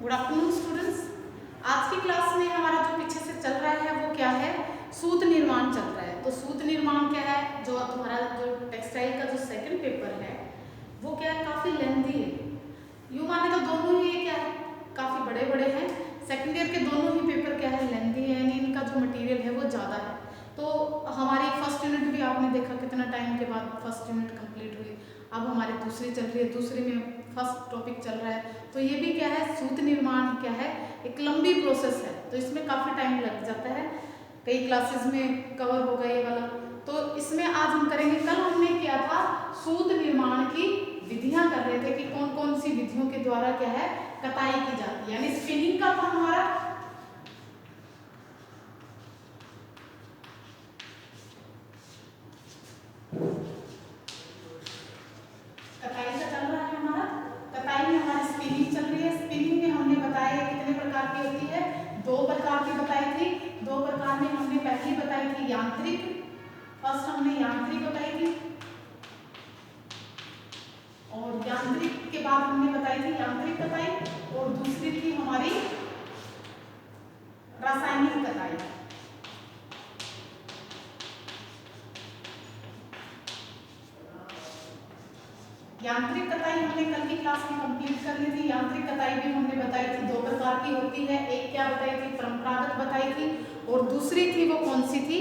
Good afternoon students. आज की class में हमारा जो पीछे से चल रहा है वो क्या है, सूत निर्माण चल रहा है। तो सूत निर्माण क्या है, जो तुम्हारा जो टेक्सटाइल का जो सेकंड पेपर है वो क्या है, काफ़ी लेंथी है। यूँ माने तो दोनों ही क्या है, काफ़ी बड़े बड़े हैं। सेकेंड ईयर के दोनों ही पेपर क्या है, लेंथी है, यानी इनका जो मटीरियल है वो ज़्यादा है। तो हमारी फर्स्ट यूनिट भी आपने देखा कितना टाइम के बाद फर्स्ट यूनिट कंप्लीट हुई। अब हमारी दूसरी चल रही है, दूसरी में फर्स्ट टॉपिक चल रहा है। तो ये भी क्या है, सूत निर्माण क्या है, एक लंबी प्रोसेस है। तो इसमें काफ़ी टाइम लग जाता है, कई क्लासेस में कवर होगा ये वाला। तो इसमें आज हम करेंगे, कल हमने किया था सूत निर्माण की विधियां कर रहे थे कि कौन कौन सी विधियों के द्वारा क्या है कताई की जाती है, यानी स्पिनिंग का था हमारा। कताई का चल रहा है हमारा, कताई में हमारी स्पिनिंग चल रही है। स्पिनिंग में हमने बताया कितने प्रकार की होती है, 2 प्रकार की बताई थी। 2 प्रकार में हमने पहली बताई थी यांत्रिक, फर्स्ट हमने यांत्रिक बताई थी, और यांत्रिक के बाद हमने बताई थी यांत्रिक कताई, और दूसरी थी हमारी रासायनिक कताई। यांत्रिक कताई हमने कल की क्लास में कंप्लीट कर ली थी। यांत्रिक कताई भी हमने बताई थी 2 प्रकार की होती है। एक क्या बताई थी, परंपरागत बताई थी, और दूसरी थी वो कौन सी थी,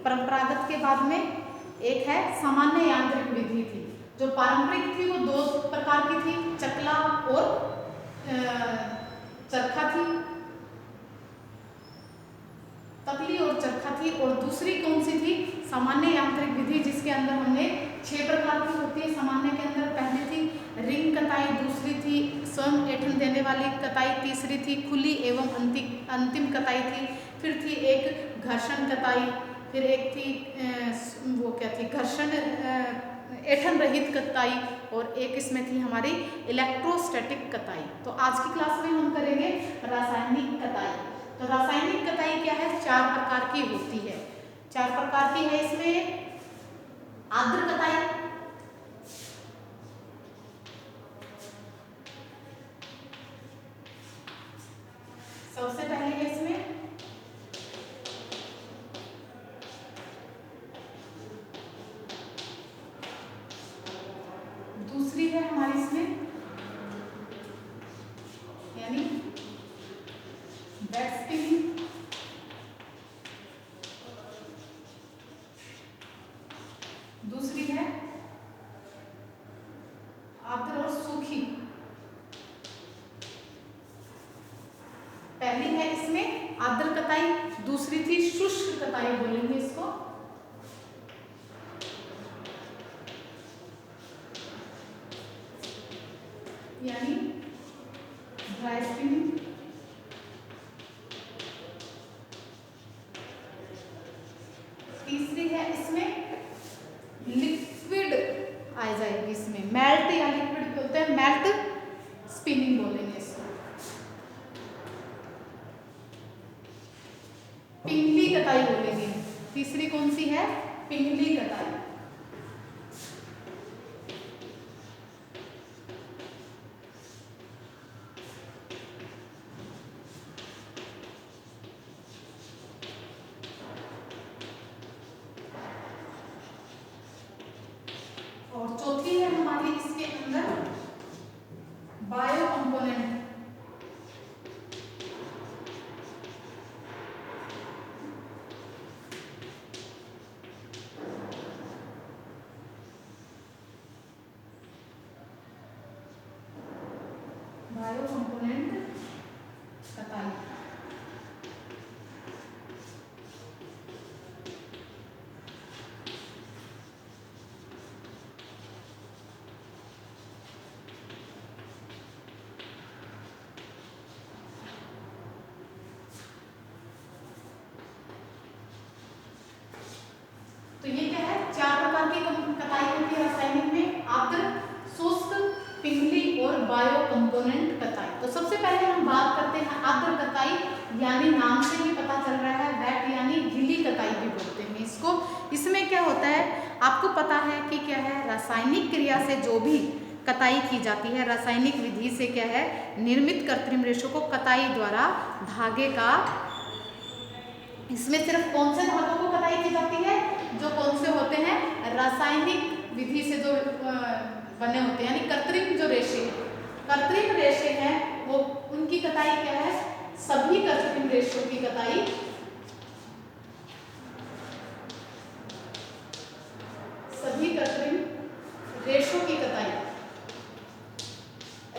परंपरागत के बाद में एक है सामान्य यांत्रिक विधि थी। जो पारंपरिक थी वो 2 प्रकार की थी, चकला और चरखा थी, तकली और चरखा थी। और दूसरी कौन सी थी, सामान्य यांत्रिक विधि, जिसके अंदर हमने 6 प्रकार की होती है। सामान्य के अंदर पहली थी रिंग कताई, दूसरी थी स्वयं ऐंठन देने वाली कताई, तीसरी थी खुली एवं अंतिम कताई थी, फिर थी एक घर्षण कताई, फिर एक थी वो क्या थी, घर्षण ऐंठन रहित कताई, और एक इसमें थी हमारी इलेक्ट्रोस्टैटिक कताई। तो आज की क्लास में हम करेंगे रासायनिक कताई। तो रासायनिक कताई क्या है, 4 प्रकार की होती है। 4 प्रकार की है इसमें। आर्द्र कताई, सबसे पहले है इसमें दूसरी है हमारी इसमें यानी वेट स्पिनिंग, दूसरी है आर्द्र और सूखी। पहली है इसमें आर्द्र कताई, दूसरी थी शुष्क कताई बोलेंगे इसको, यानी ड्राई स्पिनिंग। तीसरी है इसमें लिक्विड आ जाएगी, इसमें मेल्ट या लिक्विड बोलते हैं, मेल्ट स्पिनिंग बोलेंगे इसको। पिंगली कताई बोलेंगे। तीसरी कौन सी है, पिंगली कताई। और चौथी है हमारी इसके अंदर बायो कंपोनेंट। बायो कंपोनेंट कताई। तो ये क्या है, 4 प्रकार की कताई होती है रासायनिक में, आर्द्र, शुष्क, पिंगली और बायो कंपोनेंट कताई। तो सबसे पहले हम बात करते हैं आर्द्र कताई, यानी नाम से ही पता चल रहा है, वेट यानी गीली कताई भी बोलते हैं इसको। इसमें क्या होता है, आपको पता है कि क्या है, रासायनिक क्रिया से जो भी कताई की जाती है। रासायनिक विधि से क्या है, निर्मित कृत्रिम रेशों को कताई द्वारा धागे का, इसमें सिर्फ कौन से धागों को कताई की जाती है, जो कौन से होते हैं, रासायनिक विधि से जो बने होते हैं, यानी कृत्रिम जो रेशे, कृत्रिम रेशे हैं वो, उनकी कताई क्या है, सभी कृत्रिम रेशों की कताई, सभी कृत्रिम रेशों की कताई,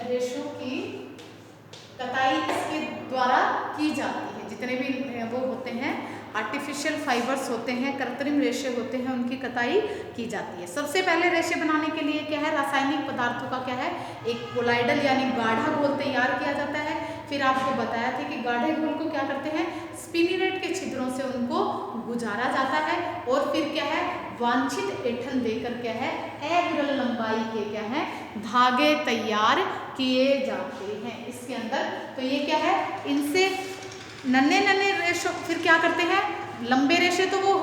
रेशों की कताई इसके द्वारा की जाती है। जितने भी वो होते हैं आर्टिफिशियल फाइबर्स होते हैं, कृत्रिम रेशे होते हैं, उनकी कताई की जाती है। सबसे पहले रेशे बनाने के लिए क्या है, रासायनिक पदार्थों का क्या है, एक कोलाइडल यानी गाढ़ा घोल तैयार किया जाता है। फिर आपको बताया था कि गाढ़े घोल को क्या करते हैं, स्पिनिरेट के छिद्रों से उनको गुजारा जाता है और फिर क्या है, वांछित ऐंठन देकर क्या है, अविरल लंबाई के क्या है, धागे तैयार किए जाते हैं इसके अंदर। तो ये क्या है, इनसे नन्हे नन्हे रेशे फिर क्या करते हैं, लंबे रेशे तो वो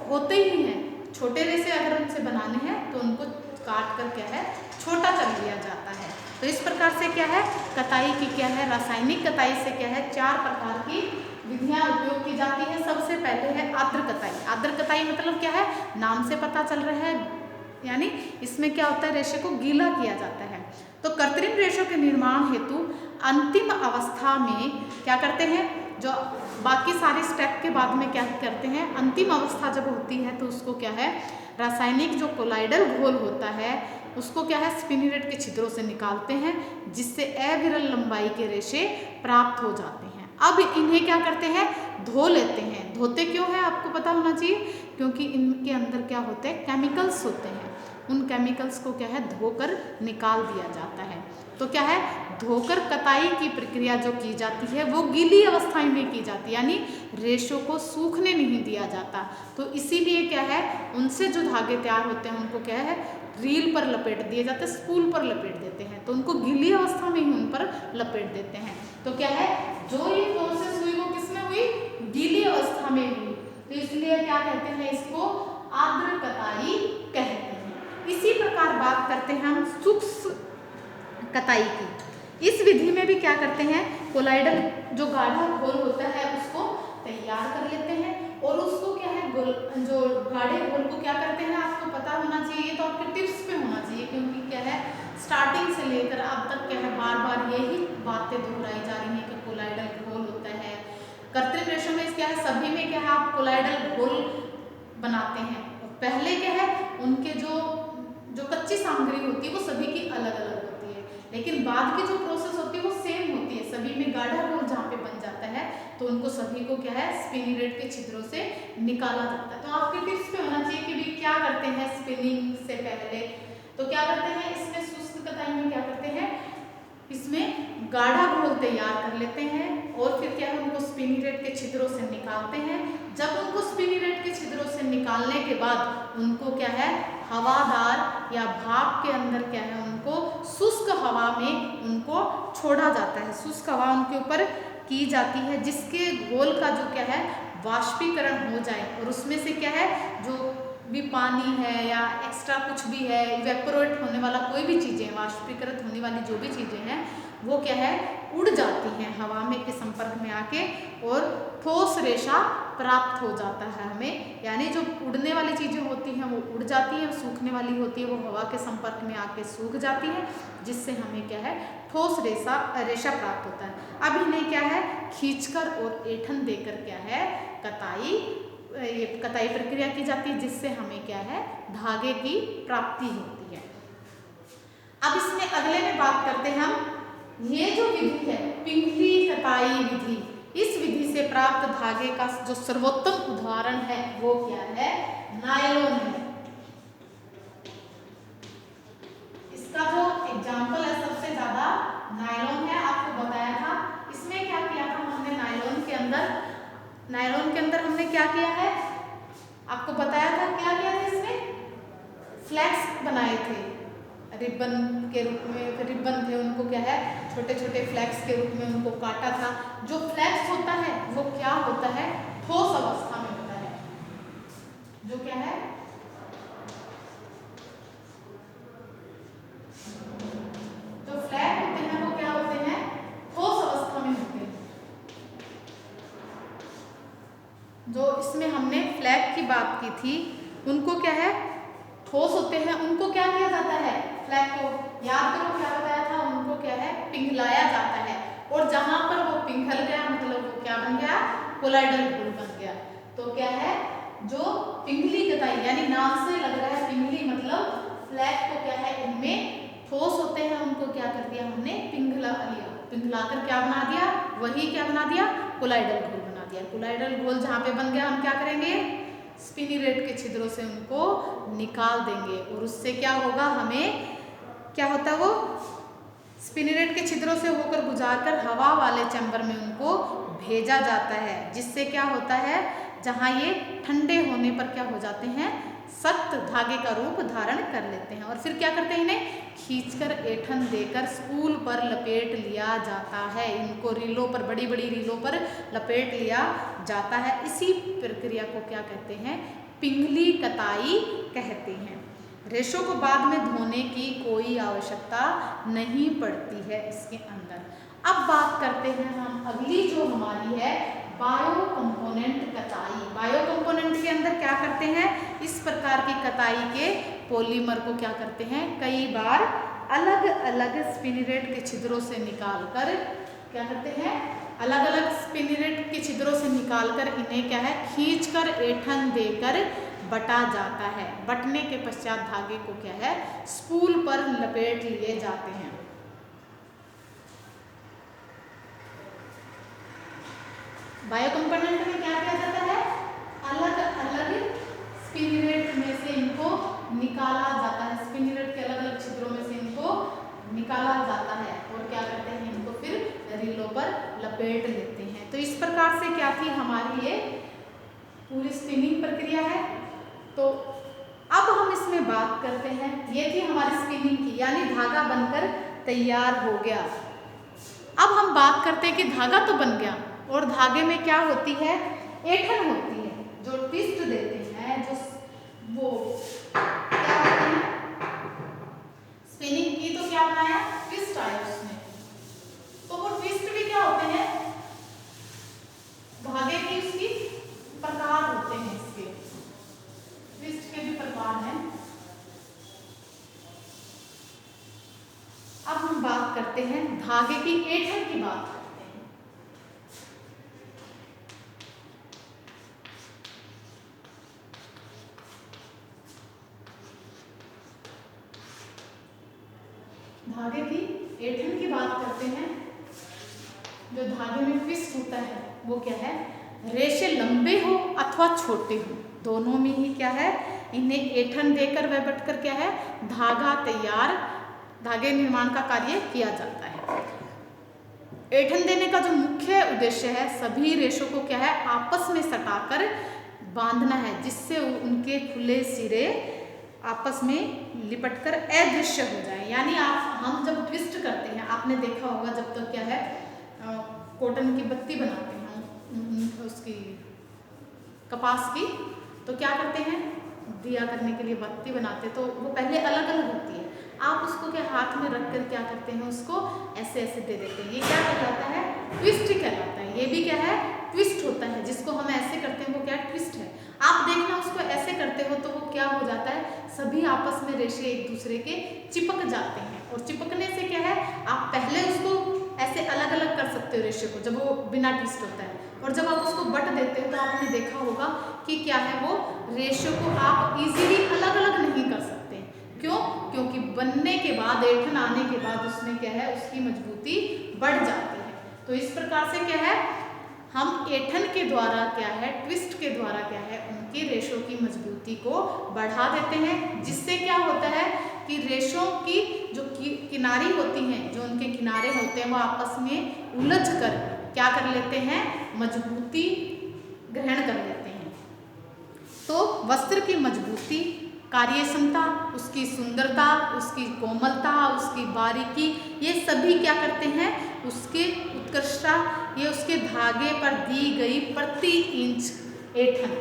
होते ही हैं, छोटे रेशे अगर उनसे बनाने हैं तो उनको काट कर क्या है, छोटा कर लिया जाता है। तो इस प्रकार से क्या है, कताई की क्या है, रासायनिक कताई से क्या है, 4 प्रकार की विधियां उपयोग की जाती है। सबसे पहले है आर्द्र कताई। आर्द्र कताई मतलब क्या है, नाम से पता चल रहा है, यानी इसमें क्या होता है, रेशे को गीला किया जाता है। तो कृत्रिम रेशों के निर्माण हेतु अंतिम अवस्था में क्या करते हैं, जो बाकी सारे स्टेप के बाद में क्या करते हैं, अंतिम अवस्था जब होती है तो उसको क्या है, रासायनिक जो कोलाइडल घोल होता है उसको क्या है, स्पिनिरेट के छिद्रों से निकालते हैं, जिससे अविरल लंबाई के रेशे प्राप्त हो जाते हैं। अब इन्हें क्या करते हैं, धो लेते हैं। धोते क्यों है आपको पता होना चाहिए, क्योंकि इनके अंदर क्या होते हैं, केमिकल्स होते हैं, उन केमिकल्स को क्या है, धोकर निकाल दिया जाता है। तो क्या है, धोकर कताई की प्रक्रिया जो की जाती है वो गीली अवस्था में की जाती है, यानी रेशों को सूखने नहीं दिया जाता। तो इसीलिए क्या है, उनसे जो धागे तैयार होते हैं उनको क्या है, रील पर लपेट दिए जाते हैं, स्पूल पर लपेट देते हैं, तो उनको गीली अवस्था में ही उन पर लपेट देते हैं। तो क्या है, जो ये प्रोसेस हुई वो किसमें हुई, गीली अवस्था में हुई, तो इसलिए क्या कहते हैं, इसको आर्द्र कताई कहते हैं। इसी प्रकार बात करते हैं हम सूक्ष्म कताई की। इस विधि में भी क्या करते हैं, कोलाइडल जो गाढ़ा घोल होता है उसको तैयार कर लेते हैं और उसको क्या है, जो गाढ़े घोल को क्या करते हैं, आपको पता होना चाहिए, तो आपके टिप्स पे होना चाहिए, क्योंकि क्या है, स्टार्टिंग से लेकर अब तक क्या है, बार बार यही बातें दोहराई जा रही हैं कि कोलाइडल घोल होता है। कृत्रिम रेशों में क्या है, सभी में क्या है, आप कोलाइडल घोल बनाते हैं। पहले क्या है, उनके जो कच्ची सामग्री होती है वो सभी की अलग अलग होती है, लेकिन बाद की जो प्रोसेस होती है वो सेम होती है। सभी में गाढ़ा घोल जहाँ पे बन जाता है तो उनको सभी को क्या है, स्पिनिरेट के छिद्रों से निकाला जाता है। तो आपके टिप्स पे होना चाहिए कि भी क्या करते हैं स्पिनिंग से पहले, तो क्या करते हैं, इसमें शुष्क कताई में क्या करते हैं, इसमें गाढ़ा घोल तैयार कर लेते हैं और फिर क्या है, उनको स्पिनिरेट के छिद्रों से निकालते हैं। जब उनको स्पिनिरेट के छिद्रों से निकालने के बाद उनको क्या है, हवादार या भाप के अंदर क्या है, उनको शुष्क हवा में उनको छोड़ा जाता है, शुष्क हवा उनके ऊपर की जाती है, जिसके घोल का जो क्या है, वाष्पीकरण हो जाए और उसमें से क्या है, जो भी पानी है या एक्स्ट्रा कुछ भी है, इवेपोरेट होने वाला कोई भी चीज़ें, वाष्पीकृत होने वाली जो भी चीज़ें हैं वो क्या है, उड़ जाती हैं हवा में के संपर्क में आके और ठोस रेशा प्राप्त हो जाता है हमें, यानी जो उड़ने वाली चीज़ें होती हैं वो उड़ जाती हैं, सूखने वाली होती है वो हवा के संपर्क में आके सूख जाती है, जिससे हमें क्या है, ठोस रेशा प्राप्त होता है। अब इन्हें क्या है, खींचकर और ऐंठन देकर क्या है, कताई प्रक्रिया की जाती है, जिससे हमें क्या है, धागे की प्राप्ति होती है। अब इसमें अगले में बात करते हैं हम, ये जो विधि है पिंगली कताई विधि, इस विधि से प्राप्त धागे का जो सर्वोत्तम उदाहरण है वो क्या है, नायलॉन है। इसका जो एग्जाम्पल है सबसे ज्यादा नायलॉन है। आपको बताया था, इसमें क्या किया था हमने, नायलॉन के अंदर हमने क्या किया है, आपको बताया था, क्या किया था, इसमें फ्लैक्स बनाए थे, रिबन के रूप में, रिबन थे, उनको क्या है, छोटे छोटे फ्लैक्स के रूप में उनको काटा था। जो फ्लैक्स होता है वो क्या होता है, ठोस अवस्था में होता है, जो क्या है, बात की थी, उनको क्या है, ठोस होते हैं, उनको क्या किया जाता है, फ्लैग को याद करो क्या बताया था, उनको क्या है, पिघलाया जाता है। और जहां पर वो पिघल गया मतलब वो क्या बन गया, कोलाइडल घोल बन गया। तो क्या है, जो पिघली कताई यानी नाम से लग रहा है पिघली मतलब फ्लैग को क्या है, इनमें ठोस होते हैं, उनको क्या कर दिया हमने, पिघला लिया, पिघलाकर क्या बना दिया, वही क्या बना दिया, कोलाइडल घोल बना दिया। कोलाइडल घोल जहाँ पे बन गया हम क्या करेंगे, स्पिनिरेट के छिद्रों से उनको निकाल देंगे और उससे क्या होगा, हमें क्या होता है, वो स्पिनिरेट के छिद्रों से होकर गुजारकर हवा वाले चैम्बर में उनको भेजा जाता है, जिससे क्या होता है, जहाँ ये ठंडे होने पर क्या हो जाते हैं, सख्त धागे का रूप धारण कर लेते हैं और फिर क्या करते हैं, इन्हें खींचकर ऐंठन देकर स्पूल पर लपेट लिया जाता है। इनको रीलों पर, बड़ी बड़ी रीलों पर लपेट लिया जाता है। इसी प्रक्रिया को क्या कहते हैं, पिघली कताई कहते हैं। रेशों को बाद में धोने की कोई आवश्यकता नहीं पड़ती है इसके अंदर। अब बात करते हैं हम अगली जो हमारी है बायो कंपोनेंट कताई। बायो कंपोनेंट के अंदर क्या करते हैं, इस प्रकार की कताई के पॉलीमर को क्या करते हैं, कई बार अलग अलग स्पिनिरेट के छिद्रों से निकालकर क्या करते हैं, अलग अलग स्पिनिरेट के छिद्रों से निकालकर इन्हें क्या है, खींचकर ऐंठन देकर बटा जाता है। बटने के पश्चात धागे को क्या है, स्पूल पर लपेट लिए जाते हैं। बायो कंपोनेंट में क्या किया जाता है, अलग अलग स्पिनिरेट में से इनको निकाला जाता है, स्पिनिरेट के अलग अलग छिद्रों में से इनको निकाला जाता है और क्या करते हैं, इनको फिर रीलों पर लपेट लेते हैं। तो इस प्रकार से क्या थी हमारी ये पूरी स्पिनिंग प्रक्रिया है। तो अब हम इसमें बात करते हैं, ये थी हमारी स्पिनिंग की, यानी धागा बनकर तैयार हो गया। अब हम बात करते हैं कि धागा तो बन गया और धागे में क्या होती है, ऐंठन होती है, जो ट्विस्ट देते हैं, जो वो क्या होते हैं, स्पिनिंग की तो क्या बनाया, ट्विस्ट आया उसमें। तो वो ट्विस्ट भी क्या होते हैं, धागे की उसकी प्रकार होते हैं, इसके ट्विस्ट के भी प्रकार हैं। अब हम बात करते हैं धागे की ऐंठन की बात करते हैं। धागे की ऐंठन की बात करते हैं। जो धागे में ट्विस्ट होता है वो क्या है, रेशे लंबे हो अथवा छोटे हो, दोनों में ही क्या है, इन्हें ऐंठन देकर व बटकर क्या है, धागा तैयार, धागे निर्माण का कार्य किया जाता है। ऐंठन देने का जो मुख्य उद्देश्य है, सभी रेशों को क्या है, आपस में सटाकर बांधना है, जिससे उनके खुले सिरे आपस में लिपटकर अदृश्य हो जाए। यानी हम जब ट्विस्ट करते हैं, आपने देखा होगा जब तक क्या है, कॉटन की बत्ती बनाते हैं, उसकी कपास की, तो क्या करते हैं, दिया करने के लिए बत्ती बनाते, तो वो पहले अलग अलग होती है, आप उसको क्या हाथ में रख कर क्या करते हैं, उसको ऐसे ऐसे दे देते हैं, ये क्या कहलाता है, ट्विस्ट कहलाता है। ये भी क्या है, ट्विस्ट होता है, जिसको हम ऐसे करते हैं वो क्या ट्विस्ट है। आप देखना उसको ऐसे करते हो तो वो क्या हो जाता है, सभी आपस में रेशे एक दूसरे के चिपक जाते हैं, और चिपकने से क्या है, आप पहले उसको ऐसे अलग अलग कर सकते हो रेशे को, जब वो बिना ट्विस्ट होता है, और जब आप उसको बट देते हो तो आपने देखा होगा कि क्या है, वो रेशे को आप इजीली अलग अलग नहीं कर सकते। क्यों? क्योंकि बनने के बाद, ऐंठन आने के बाद उसमें क्या है, उसकी मजबूती बढ़ जाती है। तो इस प्रकार से क्या है, हम ऐंठन के द्वारा क्या है, ट्विस्ट के द्वारा क्या है, उनकी रेशों की मजबूती को बढ़ा देते हैं, जिससे क्या होता है कि रेशों की जो किनारी होती हैं, जो उनके किनारे होते हैं, वो आपस में उलझ कर क्या कर लेते हैं, मजबूती ग्रहण कर लेते हैं। तो वस्त्र की मजबूती, कार्यक्षमता, उसकी सुंदरता, उसकी कोमलता, उसकी बारीकी, ये सभी क्या करते हैं, उसके उत्कृष्टता, ये उसके धागे पर दी गई प्रति इंच ऐंठन,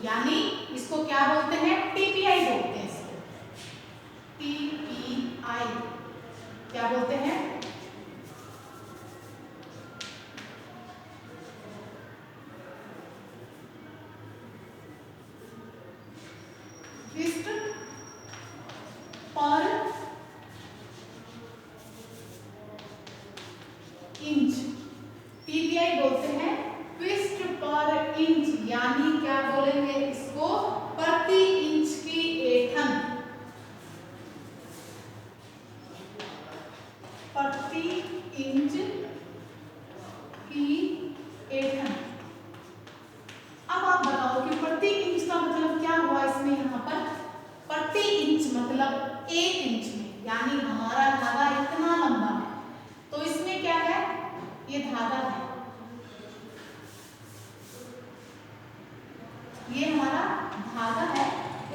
यानी इसको क्या बोलते हैं, टीपीआई बोलते हैं, इसको टीपीआई क्या बोलते हैं, इंच। TPI बोलते हैं ट्विस्ट पर इंच, यानी क्या बोलेंगे इसको, प्रति इंच की ऐंठन, प्रति इंच की ऐंठन। अब आप बताओ कि प्रति इंच का मतलब क्या हुआ इसमें, यहाँ पर प्रति इंच मतलब 1 इंच में, यानी हमारा धागा इतना लंबा है तो इसमें क्या है, ये धागा है, ये हमारा धागा है,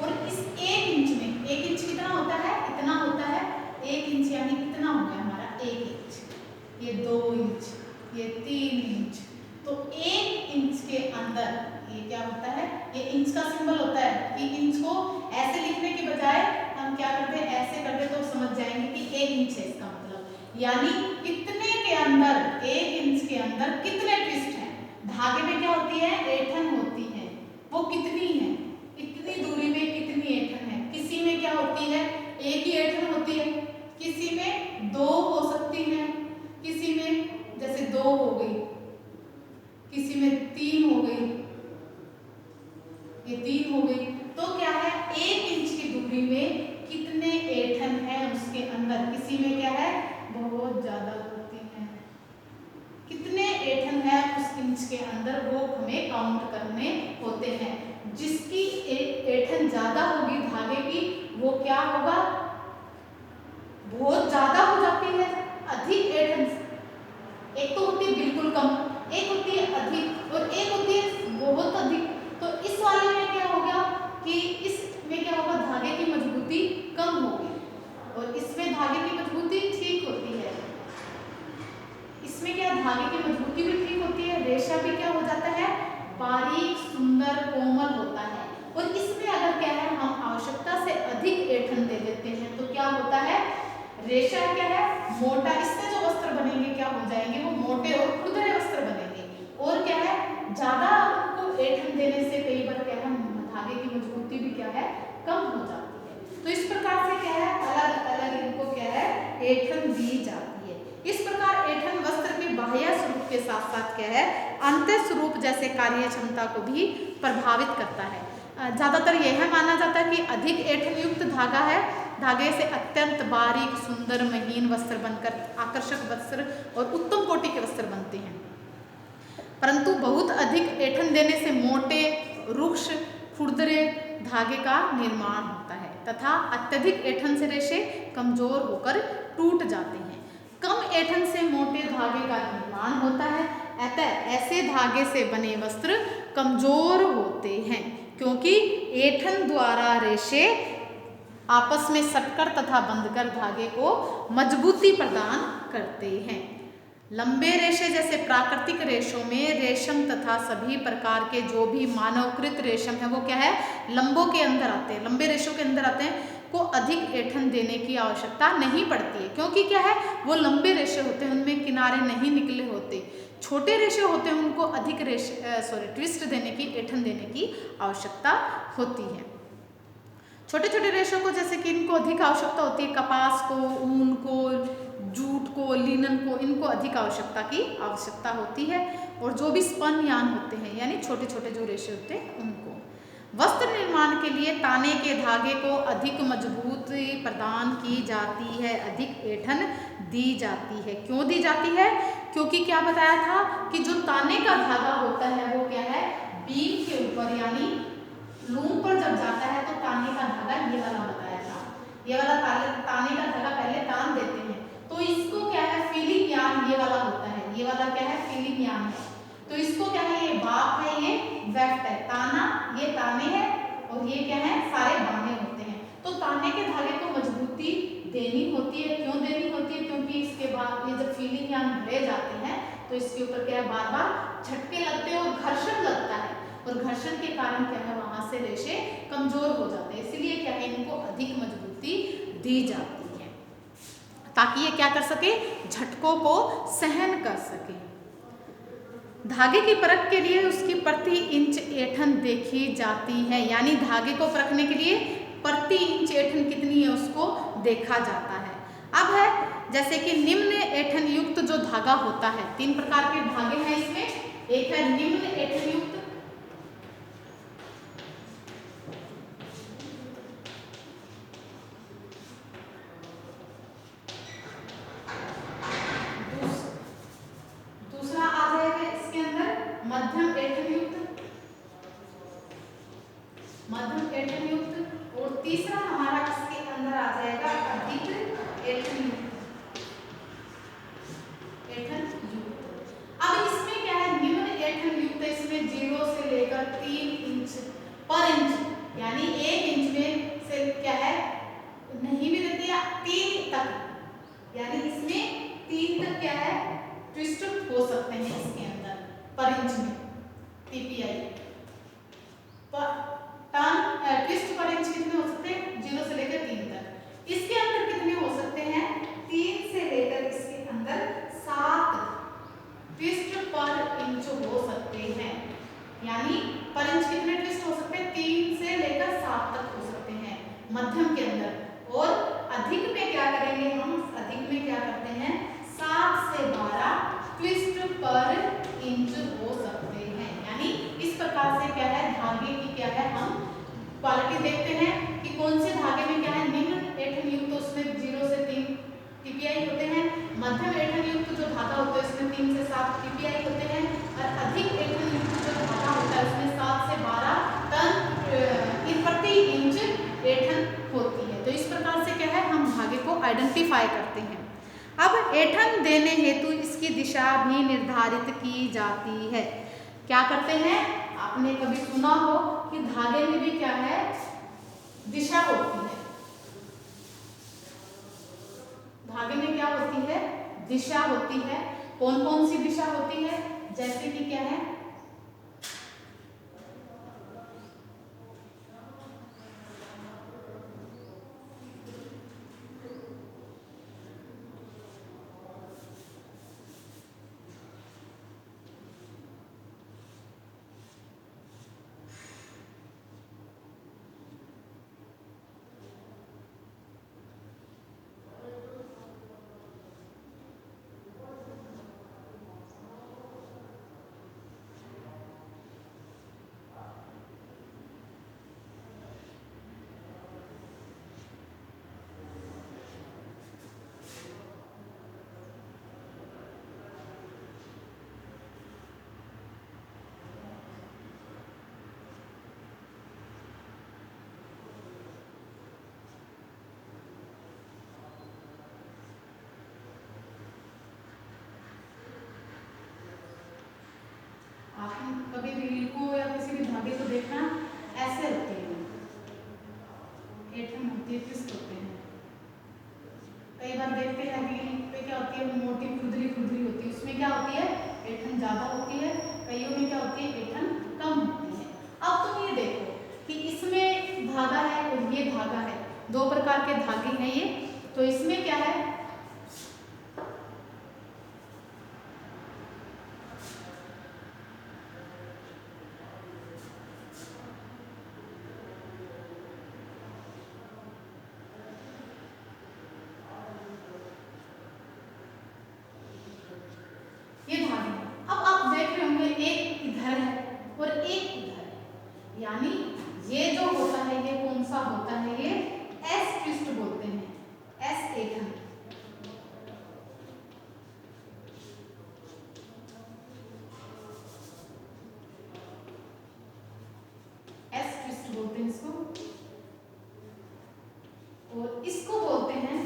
और इस 1 इंच में, 1 इंच कितना होता है, इतना होता है, 1 इंच यानी कितना हो गया हमारा 1 इंच, ये 2 इंच, ये 3 इंच, तो 1 इंच के अंदर ये क्या होता है, ये इंच का सिंबल होता है कि इंच को ऐसे लिखने के बजाय हम क्या करते हैं, ऐसे करते तो समझ जाएंगे कि 1 इंच है इसका मतलब, यानी कितने के अंदर, 1 इंच के अंदर कितने ट्विस्ट हैं। धागे में क्या होती है, ऐंठन होती है, वो कितनी है, इतनी दूरी में कितनी ऐंठन है। किसी में क्या होती है, एक ही ऐंठन होती है, किसी में 2 हो सकती है, किसी में जैसे 2 हो गई, किसी में 3 हो गई, ये 3 हो गई, तो क्या है 1 इंच की दूरी में कितने ऐंठन है उसके अंदर। किसी में क्या है, बहुत ज्यादा होती है, कितने ऐंठन है उस इंच के अंदर वो हमें काउंट करने होते हैं। जिसकी ऐंठन ज्यादा होगी धागे की, वो क्या होगा, बहुत ज्यादा हो जाती है, अधिक ऐंठन। एक तो होती है बिल्कुल कम, एक होती है अधिक, और एक होती है बहुत अधिक। तो इस वाले में क्या होगा कि इसमें क्या होगा, धागे की मजबूती कम होगी, और इसमें धागे की मजबूती ठीक होती है। इसमें क्या, धागे की मजबूती भी ठीक होती है, रेशा भी क्या हो जाता है, बारीक सुंदर कोमल होता है। और इसमें अगर क्या है, हम आवश्यकता से अधिक ऐंठन दे देते हैं तो क्या होता है, रेशा क्या है, मोटा, इससे जो वस्त्र बनेंगे क्या हो जाएंगे, वो मोटे और खुरदरे वस्त्र बनेंगे। और क्या है, ज्यादा उनको ऐंठन देने से कई बार क्या है, धागे की मजबूती भी क्या है, कम हो जाती है। तो इस प्रकार से क्या है, अलग अलग इनको क्या है, ऐंठन दी जाती है। इस प्रकार ऐंठन वस्त्र के बाह्य स्वरूप के साथ साथ क्या है, आंतरिक स्वरूप जैसे कार्य क्षमता को भी प्रभावित करता है। ज्यादातर यह माना जाता है कि अधिक ऐंठन युक्त धागा है, धागे से अत्यंत बारीक सुंदर महीन वस्त्र बनकर आकर्षक वस्त्र और उत्तम कोटि के वस्त्र बनते हैं। परंतु बहुत अधिक ऐंठन देने से मोटे रुक्ष खुरदरे धागे का निर्माण होता है तथा अत्यधिक ऐंठन से रेशे कमजोर होकर टूट जाते हैं। कम ऐंठन से मोटे धागे का निर्माण होता है, अतः ऐसे धागे से बने वस्त्र कमजोर होते हैं, क्योंकि ऐंठन द्वारा रेशे आपस में सटकर तथा बंधकर धागे को मजबूती प्रदान करते हैं। लंबे रेशे जैसे प्राकृतिक रेशों में रेशम तथा सभी प्रकार के जो भी मानवकृत रेशम है वो क्या है, लंबों के अंदर आते हैं, लंबे रेशों के अंदर आते हैं, को अधिक ऐंठन देने की आवश्यकता नहीं पड़ती है, क्योंकि क्या है, वो लंबे रेशे होते हैं, उनमें किनारे नहीं निकले होते। छोटे रेशे होते हैं, उनको अधिक ट्विस्ट देने की, ऐंठन देने की आवश्यकता होती है। छोटे छोटे रेशों को जैसे कि इनको अधिक आवश्यकता होती है, कपास को, ऊन को, जूट को, लिनन को, इनको अधिक आवश्यकता होती है। और जो भी स्पन यान होते हैं, यानी छोटे छोटे जो रेशे होते हैं उनको। वस्त्र निर्माण के लिए ताने के धागे को अधिक मजबूती प्रदान की जाती है, अधिक ऐंठन दी जाती है। क्यों दी जाती है, क्योंकि क्या बताया था कि जो ताने का धागा होता है वो क्या है, बीम के ऊपर यानी लूम पर जब जाता है तो ताने का धागा ये वाला बताया था, ये वाला ताने का धागा पहले तान देते हैं, तो इसको क्या है, फीलिंग यान ये वाला होता है, ये वाला क्या है, फीलिंग यान है। तो इसको क्या है, ये बाप है, ये वेफ्ट है, ताना ये ताने हैं और ये क्या है, सारे बाने होते हैं। तो ताने के धागे को मजबूती देनी होती है। क्यों देनी होती है, क्योंकि इसके बाद ये जब फीलिंग यान भरे जाते हैं तो इसके ऊपर क्या है, बार बार झटके लगते हैं और घर्षण लगता है, और घर्षण के कारण क्या है, वहां से रेशे कमजोर हो जाते हैं। इसलिए क्या है, इनको अधिक मजबूती दी जाती है ताकि ये क्या कर सके, झटकों को सहन कर सके। धागे की परख के लिए उसकी प्रति इंच ऐंठन देखी जाती है, यानी धागे को परखने के लिए प्रति इंच ऐंठन कितनी है उसको देखा जाता है। अब है जैसे कि निम्न ऐंठन युक्त जो धागा होता है, 3 प्रकार के धागे हैं इसमें। एक है निम्न ऐंठन युक्त, दूसरा आ जाएगा इसके अंदर मध्यम ऐंठन युक्त, मध्यम ऐंठन युक्त, और तीसरा हमारा इसके अंदर आ जाएगा अधिक ऐंठन युक्त, ऐंठन युक्त। अब इसमें क्या है, निम्न ऐंठन युक्त इसमें 0 से लेकर 3 इंच पर इंच, यानी 1 इंच में से क्या है नहीं भी देते या 3 तक, यानी इसमें 3 तक क्या है ट्विस्ट हो सकते हैं इसके अंदर पर इंच में पीपीआई टर्न ट्विस्ट पर इंच कितने हो सकते हैं 0 से लेकर 3 तक। इसके अंदर कितने हो सकते हैं 3 से लेकर इसके अंदर 7 ट्विस्ट पर इंच हो सकते हैं, यानी पर इंच कितने ट्विस्ट हो सकते हैं 3 से लेकर 7 तक हो सकते हैं मध्यम के अंदर। और अधिक में क्या करेंगे हम, अधिक में क्या करते हैं 7 से 12 ट्विस्ट पर इंच हो सकते हैं। यानी इस प्रकार से क्या है धागे की क्या है हम क्वालिटी देखते हैं कि कौन से धागे में क्या है निम्न ऐंठन युक्त, उसमें 0 से 3 पीपीआई होते हैं, मध्यम ऐंठन युक्त जो धागा होता है उसमें 3 से 7 पीपीआई होते हैं, और अधिक ऐंठन युक्त जो धागा होता है उसमें 7 से 12 टन प्रति इंच ऐंठन होती है। तो इस प्रकार से क्या है हम धागे को आइडेंटिफाई करते हैं। अब ऐंठन देने हेतु इसकी दिशा भी निर्धारित की जाती है। क्या करते हैं, आपने कभी सुना हो कि धागे में भी क्या है दिशा होती है, धागे में क्या होती है दिशा होती है। कौन कौन सी दिशा होती है, जैसे कि क्या है कभी रील को या किसी भी धागे को देखना ऐसे होती है, ऐंठन होती है, ट्विस्ट होते हैं। कई बार देखते हैं रील पे क्या होती है मोटी खुरदरी खुरदरी होती है, उसमें क्या होती है ऐंठन ज्यादा होती है, कईयों में क्या होती है ऐंठन कम होती है। अब तुम ये देखो कि इसमें धागा है और ये धागा है, 2 प्रकार के धागे हैं ये। तो इसमें क्या है ये धागे। अब आप देख रहे होंगे एक इधर है और एक इधर है, यानी ये जो होता है ये कौन सा होता है, ये एस ट्विस्ट बोलते हैं, एस ऐंठन। एस ट्विस्ट बोलते हैं इसको, और इसको बोलते हैं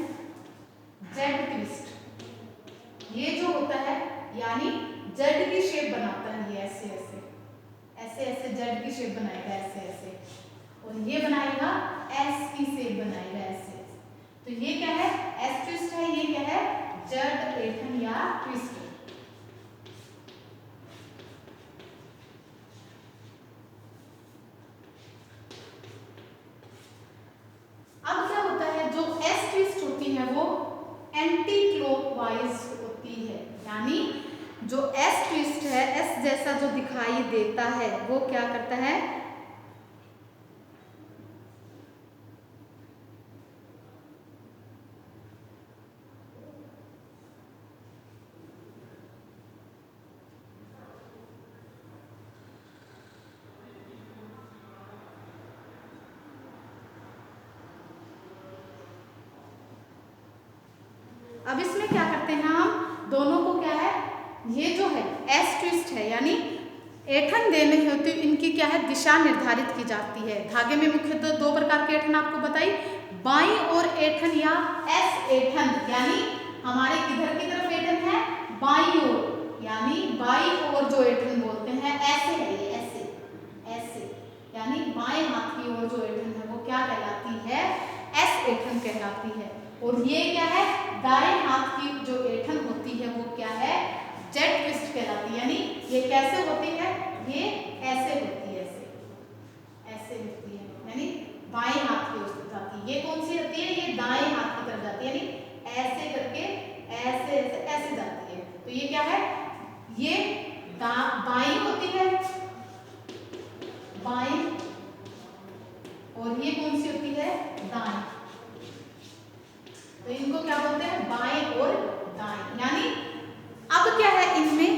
जेड ट्विस्ट। ये जो होता है यानी जेड की शेप बनाता है, ये ऐसे ऐसे ऐसे ऐसे जेड की शेप बनाएगा ऐसे ऐसे, और ये बनाएगा एस की शेप बनाएगा ऐसे। तो ये क्या है एस ट्विस्ट है, ये क्या है जेड ऐंठन या ट्विस्ट। अब क्या होता है जो एस ट्विस्ट होती है वो एंटी क्लॉकवाइज होती है, यानी जो एस ट्विस्ट है एस जैसा जो दिखाई देता है वो क्या करता है अब इसमें क्या करते हैं हम, दोनों को क्या है, ये जो है एस ट्विस्ट है, यानी ऐंठन देने हेतु इनकी क्या है, दिशा निर्धारित की जाती है। धागे में मुख्यतः दो प्रकार के ऐंठन आपको बताई, बाईं ओर ऐंठन या एस ऐंठन, यानी हमारे किधर की तरफ ऐंठन है, बाईं ओर, यानी बाईं ओर जो ऐंठन बोलते हैं, ऐसे है ये, ऐसे ऐसे, यानी बाएं हाथ की ओर जो ऐंठन है वो क्या कहलाती है, एस ऐंठन कहलाती है। और ये क्या है, दाएं हाथ की जो ऐंठन होती है वो क्या है, जेड ट्विस्ट कहलाती है। यानी ये कैसे होती है, ये ऐसे होती है, ऐसे होती है, यानी बाएं हाथ की ओर जाती है। ये कौन सी होती है, ये दाएं हाथ की तरफ जाती है, यानी ऐसे करके ऐसे ऐसे ऐसे जाती है। तो ये क्या है, ये बाईं होती है, बाएं, और ये कौन सी होती है, दाएं। तो इनको क्या बोलते हैं, बाएं और दाएं। यानी अब क्या है, इनमें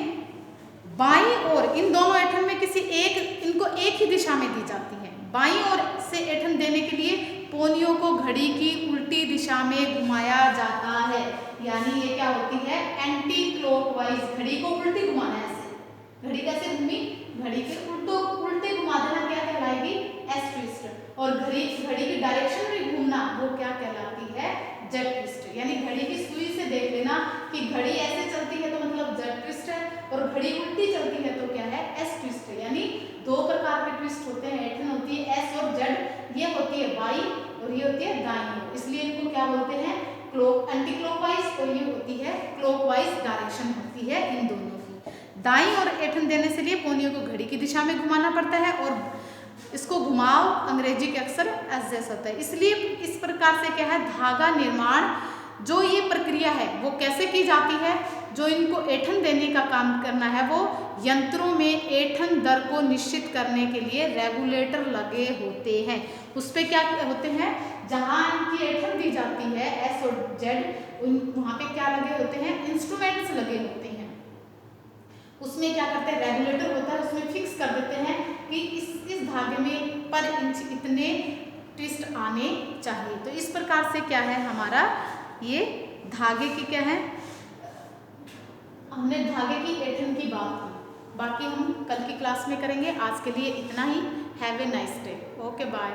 बाईं ओर, इन दोनों ऐंठन में किसी एक, इनको एक ही दिशा में दी जाती है। बाईं ओर से ऐंठन देने के लिए पोनियों को घड़ी की उल्टी दिशा में घुमाया जाता है। यानी ये क्या होती है, एंटी क्लॉकवाइज, घड़ी को उल्टी घुमाना है, ऐसे घड़ी कैसे घूमी, घड़ी के उल्टे घुमा देना क्या कहलाएगी, एस ट्विस्ट। और घड़ी की डायरेक्शन में घूमना वो क्या कहलाती है, जेड ट्विस्ट। यानी घड़ी की सुई से देख लेना कि घड़ी ऐसे चलती है तो मतलब जेड ट्विस्ट है, और घड़ी उल्टी चलती है तो क्या है, एस ट्विस्ट है। यानी दो प्रकार के ट्विस्ट होते हैं, ऐंठन होती है एस और जेड, ये होती है बाई और ये होती है दाईं, इसलिए इनको क्या बोलते हैं, एंटी क्लॉकवाइज, और ये होती है क्लॉकवाइज डायरेक्शन होती है इन दोनों की। दाईं और ऐंठन देने से लिए पोनियों को घड़ी की दिशा में घुमाना पड़ता है, और इसको घुमाव अंग्रेजी के अक्सर एस जैसा होता है। इसलिए इस प्रकार से क्या है, धागा निर्माण जो ये प्रक्रिया है वो कैसे की जाती है, जो इनको ऐंठन देने का काम करना है वो यंत्रों में ऐंठन दर को निश्चित करने के लिए रेगुलेटर लगे होते हैं। उस पे क्या होते हैं, जहाँ इनकी ऐंठन दी जाती है एस और जेड, वहाँ पे क्या लगे होते हैं, इंस्ट्रूमेंट्स लगे होते हैं। उसमें क्या करते हैं, रेगुलेटर होता है, उसमें फिक्स कर देते हैं कि इस धागे में पर इंच इतने ट्विस्ट आने चाहिए। तो इस प्रकार से क्या है, हमारा ये धागे की क्या है, हमने धागे की ऐंठन की बात की, बाकी हम कल की क्लास में करेंगे। आज के लिए इतना ही। Have a nice day. Okay bye.